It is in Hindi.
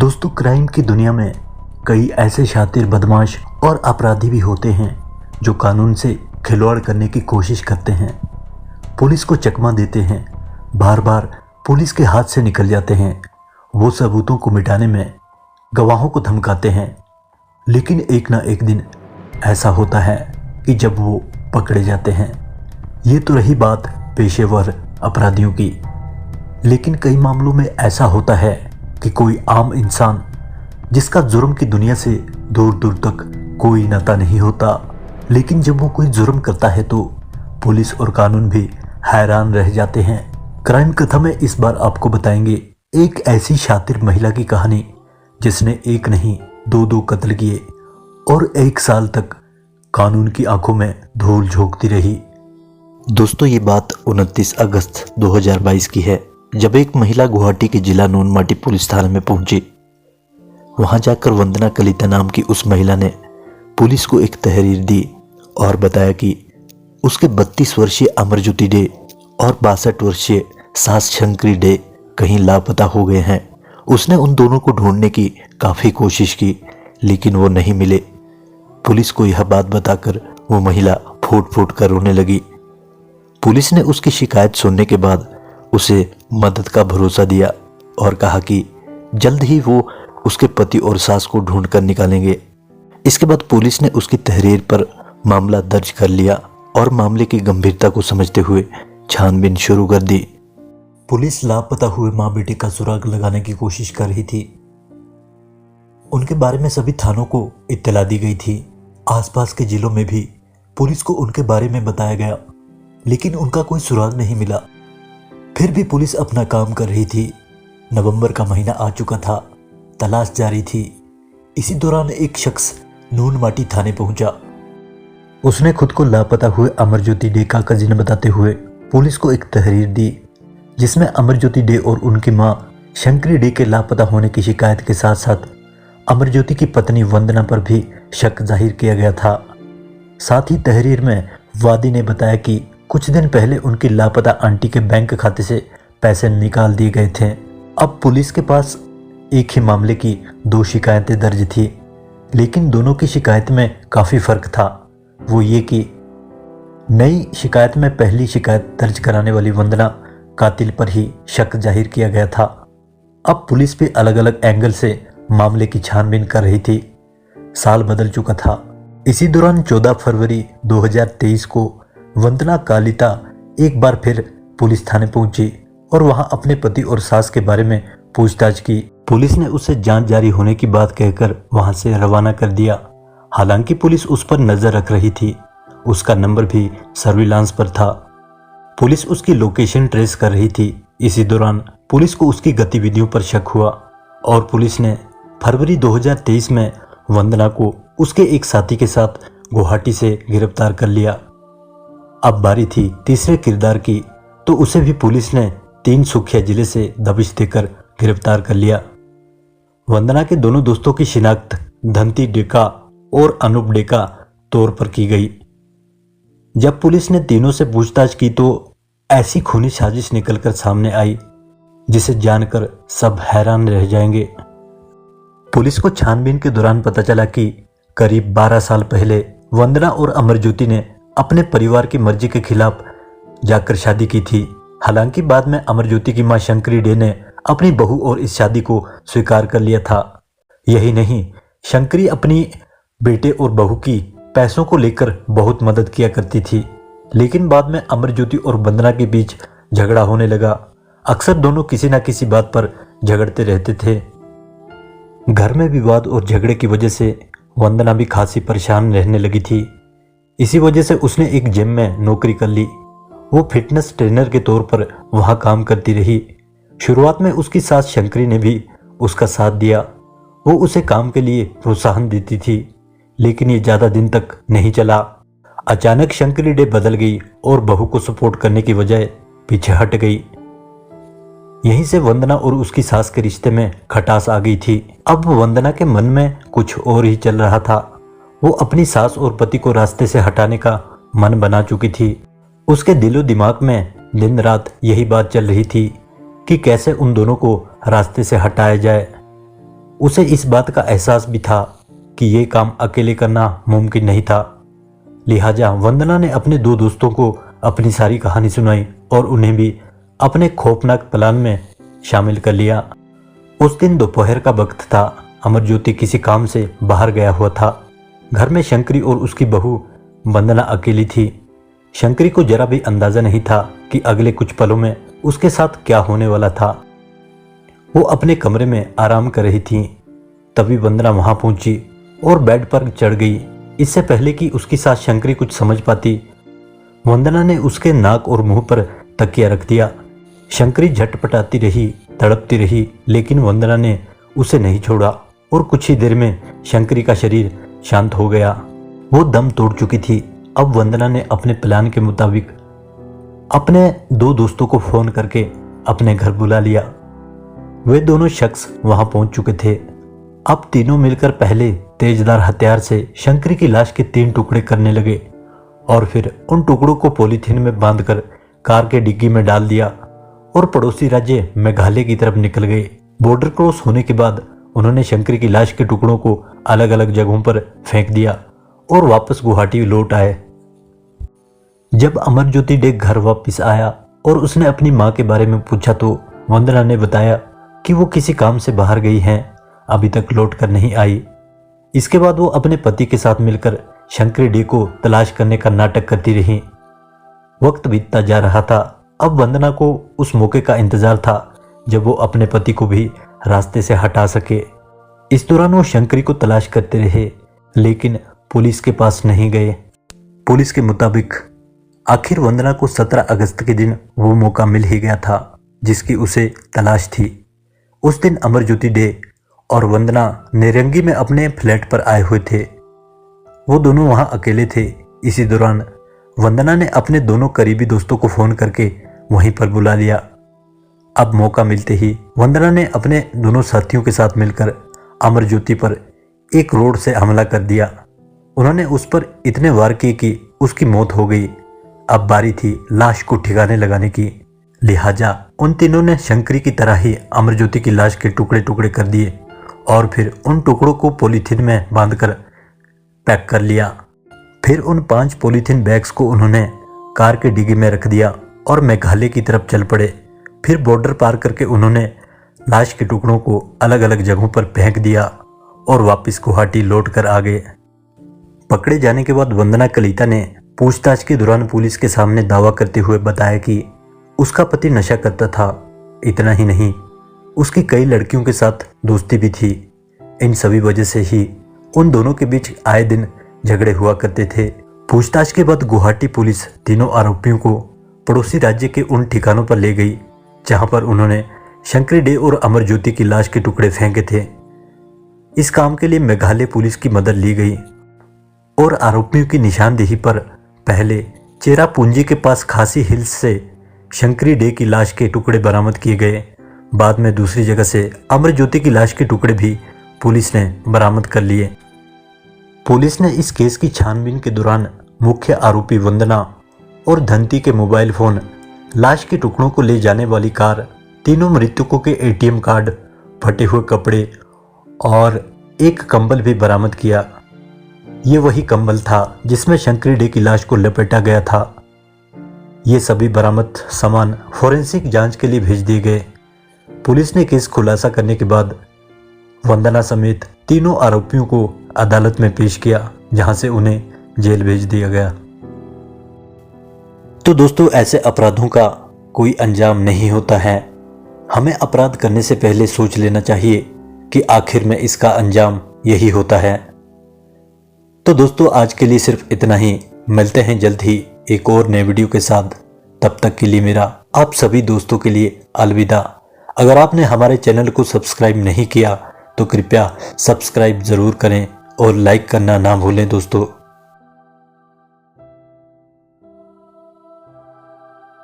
दोस्तों, क्राइम की दुनिया में कई ऐसे शातिर बदमाश और अपराधी भी होते हैं जो कानून से खिलवाड़ करने की कोशिश करते हैं, पुलिस को चकमा देते हैं, बार बार पुलिस के हाथ से निकल जाते हैं। वो सबूतों को मिटाने में गवाहों को धमकाते हैं, लेकिन एक ना एक दिन ऐसा होता है कि जब वो पकड़े जाते हैं। ये तो रही बात पेशेवर अपराधियों की, लेकिन कई मामलों में ऐसा होता है कि कोई आम इंसान जिसका जुर्म की दुनिया से दूर दूर तक कोई नाता नहीं होता, लेकिन जब वो कोई जुर्म करता है तो पुलिस और कानून भी हैरान रह जाते हैं। क्राइम कथा में इस बार आपको बताएंगे एक ऐसी शातिर महिला की कहानी जिसने एक नहीं दो कत्ल किए और 1 साल तक कानून की आंखों में धूल झोंकती रही। दोस्तों, ये बात 29 अगस्त 2022 की है, जब एक महिला गुवाहाटी के जिला नूनमाटी पुलिस थाने में पहुंची। वहां जाकर वंदना कलिता नाम की उस महिला ने पुलिस को एक तहरीर दी और बताया कि उसके 32 वर्षीय अमरज्योति डे और 62 वर्षीय सास शंकरी डे कहीं लापता हो गए हैं। उसने उन दोनों को ढूंढने की काफ़ी कोशिश की, लेकिन वो नहीं मिले। पुलिस को यह बात बताकर वो महिला फूट फूट कर रोने लगी। पुलिस ने उसकी शिकायत सुनने के बाद उसे मदद का भरोसा दिया और कहा कि जल्द ही वो उसके पति और सास को ढूंढ कर निकालेंगे। इसके बाद पुलिस ने उसकी तहरीर पर मामला दर्ज कर लिया और मामले की गंभीरता को समझते हुए छानबीन शुरू कर दी। पुलिस लापता हुए मां बेटे का सुराग लगाने की कोशिश कर रही थी। उनके बारे में सभी थानों को इत्तला दी गई थी। आसपास के जिलों में भी पुलिस को उनके बारे में बताया गया, लेकिन उनका कोई सुराग नहीं मिला। फिर भी पुलिस अपना काम कर रही थी। नवंबर का महीना आ चुका था, तलाश जारी थी। इसी दौरान एक शख्स नूनमाटी थाने पहुंचा। उसने खुद को लापता हुए अमरज्योति डे का कजिन बताते हुए पुलिस को एक तहरीर दी, जिसमें अमरज्योति डे और उनकी मां शंकरी डे के लापता होने की शिकायत के साथ साथ अमरज्योति की पत्नी वंदना पर भी शक जाहिर किया गया था। साथ ही तहरीर में वादी ने बताया कि कुछ दिन पहले उनकी लापता आंटी के बैंक खाते से पैसे निकाल दिए गए थे। अब पुलिस के पास एक ही मामले की 2 शिकायतें दर्ज थी, लेकिन दोनों की शिकायत में काफ़ी फर्क था। वो ये कि नई शिकायत में पहली शिकायत दर्ज कराने वाली वंदना कातिल पर ही शक जाहिर किया गया था। अब पुलिस भी अलग अलग एंगल से मामले की छानबीन कर रही थी। साल बदल चुका था। इसी दौरान 14 फरवरी 2023 को वंदना कालिता एक बार फिर पुलिस थाने पहुंची और वहां अपने पति और सास के बारे में पूछताछ की। पुलिस ने उसे जांच जारी होने की बात कहकर वहां से रवाना कर दिया। हालांकि पुलिस उस पर नजर रख रही थी। उसका नंबर भी सर्विलांस पर था। पुलिस उसकी लोकेशन ट्रेस कर रही थी। इसी दौरान पुलिस को उसकी गतिविधियों पर शक हुआ और पुलिस ने फरवरी 2023 में वंदना को उसके एक साथी के साथ गुवाहाटी से गिरफ्तार कर लिया। अब बारी थी तीसरे किरदार की, तो उसे भी पुलिस ने 3 सुखिया जिले से दबिश देकर गिरफ्तार कर लिया। वंदना के दोनों दोस्तों की शिनाख्त धंती डेका और अनूप डेका तौर पर की गई। जब पुलिस ने तीनों से पूछताछ की तो ऐसी खूनी साजिश निकलकर सामने आई जिसे जानकर सब हैरान रह जाएंगे। पुलिस को छानबीन के दौरान पता चला कि करीब 12 साल पहले वंदना और अमरज्योति ने अपने परिवार की मर्जी के खिलाफ जाकर शादी की थी। हालांकि बाद में अमरज्योति की मां शंकरी डे ने अपनी बहू और इस शादी को स्वीकार कर लिया था। यही नहीं, शंकरी अपनी बेटे और बहू की पैसों को लेकर बहुत मदद किया करती थी। लेकिन बाद में अमरज्योति और वंदना के बीच झगड़ा होने लगा। अक्सर दोनों किसी न किसी बात पर झगड़ते रहते थे। घर में विवाद और झगड़े की वजह से वंदना भी खासी परेशान रहने लगी थी। इसी वजह से उसने एक जिम में नौकरी कर ली। वो फिटनेस ट्रेनर के तौर पर वहां काम करती रही। शुरुआत में उसकी सास शंकरी ने भी उसका साथ दिया। वो उसे काम के लिए प्रोत्साहन देती थी, लेकिन ये ज़्यादा दिन तक नहीं चला। अचानक शंकरी डे बदल गई और बहू को सपोर्ट करने की बजाय पीछे हट गई। यहीं से वंदना और उसकी सास के रिश्ते में खटास आ गई थी। अब वंदना के मन में कुछ और ही चल रहा था। वो अपनी सास और पति को रास्ते से हटाने का मन बना चुकी थी। उसके दिलो दिमाग में दिन रात यही बात चल रही थी कि कैसे उन दोनों को रास्ते से हटाया जाए। उसे इस बात का एहसास भी था कि ये काम अकेले करना मुमकिन नहीं था। लिहाजा वंदना ने अपने दो दोस्तों को अपनी सारी कहानी सुनाई और उन्हें भी अपने खौफनाक प्लान में शामिल कर लिया। उस दिन दोपहर का वक्त था। अमरज्योति किसी काम से बाहर गया हुआ था। घर में शंकरी और उसकी बहू वंदना अकेली थी। शंकरी को जरा भी अंदाजा नहीं था कि अगले कुछ पलों में उसके साथ क्या होने वाला था। वो अपने कमरे में आराम कर रही थी। तभी वंदना वहां पहुंची और बेड पर चढ़ गई। इससे पहले कि उसकी सास शंकरी कुछ समझ पाती, वंदना ने उसके नाक और मुंह पर तकिया रख दिया। शंकरी झटपटाती रही, तड़पती रही, लेकिन वंदना ने उसे नहीं छोड़ा और कुछ ही देर में शंकरी का शरीर शांत हो गया। वो दम तोड़ चुकी थी। अब वंदना ने अपने प्लान के मुताबिक अपने दो दोस्तों को फोन करके अपने घर बुला लिया। वे दोनों शख्स वहां पहुंच चुके थे। अब तीनों मिलकर पहले तेजदार हथियार से शंकरी की लाश के 3 टुकड़े करने लगे और फिर उन टुकड़ों को पॉलीथीन में बांधकर कार के डिग्गी में डाल दिया और पड़ोसी राज्य मेघालय की तरफ निकल गए। बॉर्डर क्रॉस होने के बाद उन्होंने शंकरी की लाश के टुकड़ों को अलग अलग जगहों पर फेंक दिया और वापस गुवाहाटी लौट आए। जब अमरज्योति डे घर वापस आया और उसने अपनी मां के बारे में पूछा तो वंदना ने बताया कि वो किसी काम से बाहर गई हैं, अभी तक लौट कर नहीं आई। इसके बाद वो अपने पति के साथ मिलकर शंकरी डे को तलाश करने का नाटक करती रही। वक्त बीतता जा रहा था। अब वंदना को उस मौके का इंतजार था जब वो अपने पति को भी रास्ते से हटा सके। इस दौरान वो शंकरी को तलाश करते रहे, लेकिन पुलिस के पास नहीं गए। पुलिस के मुताबिक आखिर वंदना को 17 अगस्त के दिन वो मौका मिल ही गया था जिसकी उसे तलाश थी। उस दिन अमरज्योति डे और वंदना नेरंगी में अपने फ्लैट पर आए हुए थे। वो दोनों वहां अकेले थे। इसी दौरान वंदना ने अपने दोनों करीबी दोस्तों को फोन करके वहीं पर बुला लिया। अब मौका मिलते ही वंदना ने अपने दोनों साथियों के साथ मिलकर अमरज्योति पर एक रोड से हमला कर दिया। उन्होंने उस पर इतने वार किए कि उसकी मौत हो गई। अब बारी थी लाश को ठिकाने लगाने की। लिहाजा उन तीनों ने शंकरी की तरह ही अमरज्योति की लाश के टुकड़े टुकड़े कर दिए और फिर उन टुकड़ों को पॉलीथीन में बांधकर पैक कर लिया। फिर उन 5 पॉलीथीन बैग्स को उन्होंने कार के डिग्गी में रख दिया और मेघालय की तरफ चल पड़े। फिर बॉर्डर पार करके उन्होंने लाश के टुकड़ों को अलग अलग जगहों पर फेंक दिया और वापस गुवाहाटी लौट कर आ गए। पकड़े जाने के बाद वंदना कलिता ने पूछताछ के दौरान पुलिस के सामने दावा करते हुए बताया कि उसका पति नशा करता था। इतना ही नहीं, उसकी कई लड़कियों के साथ दोस्ती भी थी। इन सभी वजह से ही उन दोनों के बीच आए दिन झगड़े हुआ करते थे। पूछताछ के बाद गुवाहाटी पुलिस तीनों आरोपियों को पड़ोसी राज्य के उन ठिकानों पर ले गई जहां पर उन्होंने शंकरी डे और अमरज्योति की लाश के टुकड़े फेंके थे। इस काम के लिए मेघालय पुलिस की मदद ली गई और आरोपियों की निशानदेही पर पहले चेरापूंजी के पास खासी हिल्स से शंकरी डे की लाश के टुकड़े बरामद किए गए। बाद में दूसरी जगह से अमरज्योति की लाश के टुकड़े भी पुलिस ने बरामद कर लिए। पुलिस ने इस केस की छानबीन के दौरान मुख्य आरोपी वंदना और धंती के मोबाइल फोन, लाश के टुकड़ों को ले जाने वाली कार, तीनों मृतकों के एटीएम कार्ड, फटे हुए कपड़े और एक कंबल भी बरामद किया। ये वही कंबल था जिसमें शंकरी डे की लाश को लपेटा गया था। ये सभी बरामद सामान फोरेंसिक जांच के लिए भेज दिए गए। पुलिस ने केस खुलासा करने के बाद वंदना समेत तीनों आरोपियों को अदालत में पेश किया, जहां से उन्हें जेल भेज दिया गया। तो दोस्तों, ऐसे अपराधों का कोई अंजाम नहीं होता है। हमें अपराध करने से पहले सोच लेना चाहिए कि आखिर में इसका अंजाम यही होता है। तो दोस्तों, आज के लिए सिर्फ इतना ही। मिलते हैं जल्द ही एक और नए वीडियो के साथ। तब तक के लिए मेरा आप सभी दोस्तों के लिए अलविदा। अगर आपने हमारे चैनल को सब्सक्राइब नहीं किया तो कृपया सब्सक्राइब जरूर करें और लाइक करना ना भूलें दोस्तों।